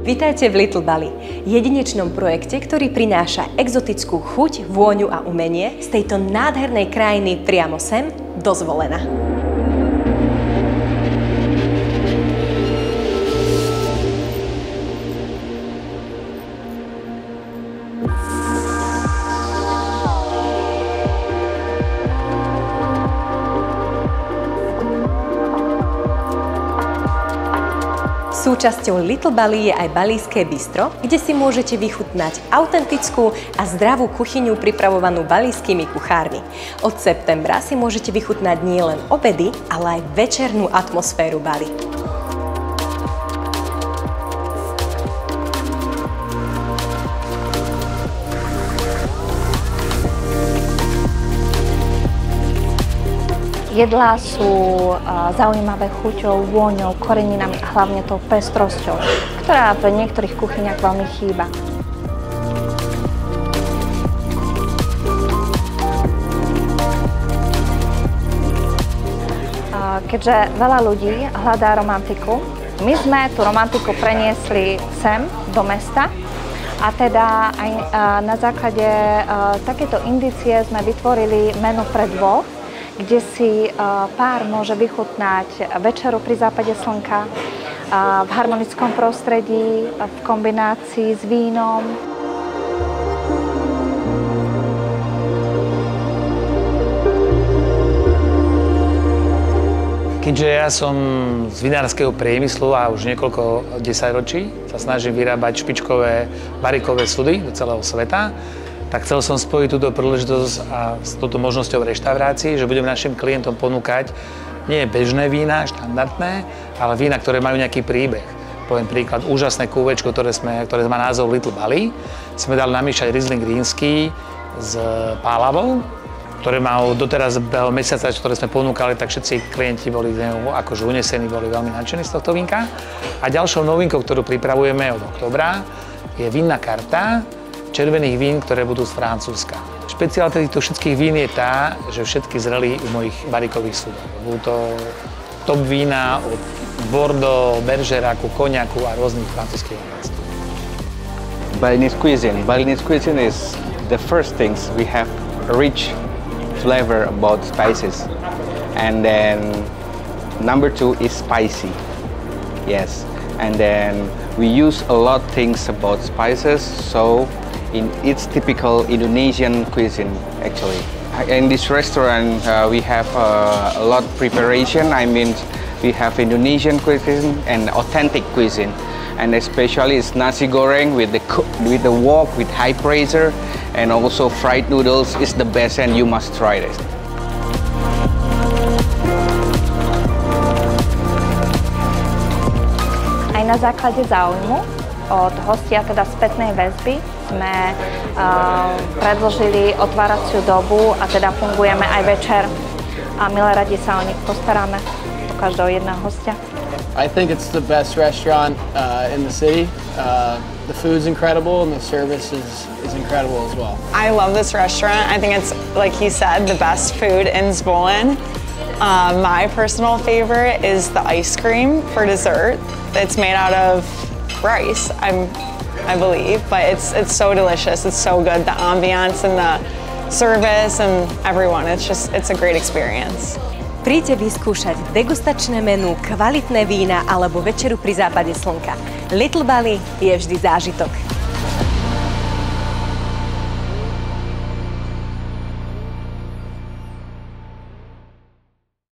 Vitajte v Little Bali, jedinečnom projekte, ktorý prináša exotickú chuť, vôňu a umenie z tejto nádhernej krajiny priamo sem do Zvolena. Súčasťou Little Bali je aj balijské bistro, kde si môžete vychutnať autentickú a zdravú kuchyňu pripravovanú balijskými kuchármi. Od septembra si môžete vychutnať nielen obedy, ale aj večernú atmosféru Bali. Jedlá sú zaujímavé chuťou, vôňou, koreninami a hlavne tou pestrosťou, ktorá v niektorých kuchyniach veľmi chýba. Keďže veľa ľudí hľadá romantiku, my sme tú romantiku preniesli sem, do mesta, a teda aj na základe takéto indície sme vytvorili menu pre dvoch, kde si pár môže vychutnať večeru pri západe slnka v harmonickom prostredí, v kombinácii s vínom. Keďže ja som z vinárskeho priemyslu a už niekoľko desaťročí sa snažím vyrábať špičkové barikové sudy do celého sveta, tak chcel som spojiť túto príležitosť a s touto možnosťou reštaurácií, že budem našim klientom ponúkať nie bežné vína, štandardné, ale vína, ktoré majú nejaký príbeh. Poviem príklad, úžasné kúvečko, ktoré má názov Little Bali. Sme dali namiešať Riesling rínsky s pálavou, ktoré mal doteraz behom mesiaca, ktoré sme ponúkali, tak všetci klienti boli akože unesení, boli veľmi nadšení z tohto vínka. A ďalšou novinkou, ktorú pripravujeme od októbra, je vinná karta červených vín, ktoré budú z Francúzska. Špeciálne týchto všetkých vín je tá, že všetky zreli u mojich barikových súdov. Budú to top vína od Bordeaux, Bergeracu, Cognacu a rôznych francúzskych vín. Balinese cuisine is the first things we have a rich flavor about spices. And then number two is spicy. Yes. And then we use a lot of things about spices, so it's typical Indonesian cuisine actually. In this restaurant we have a lot of preparation. I mean, we have Indonesian cuisine and authentic cuisine, and especially it's nasi goreng with the wok with high pressure, and also fried noodles is the best, and you must try this. Aj na základe záujmu od hostia, teda spätnej väzby, sme predĺžili otváraciu dobu a teda fungujeme aj večer a milé radi sa o nich postaráme, o každého jedného hostia. I think it's the best restaurant in the city. The food's incredible and the service is incredible as well. I love this restaurant. I think it's, like he said, the best food in Zvolen. My personal favorite is the ice cream for dessert. It's made out of rice, I believe, but it's so delicious. It's so good. The ambiance and the service and everyone. It's a great experience. Príďte vyskúšať degustačné menu, kvalitné vína alebo večeru pri západe slnka. Little Bali je vždy zážitok.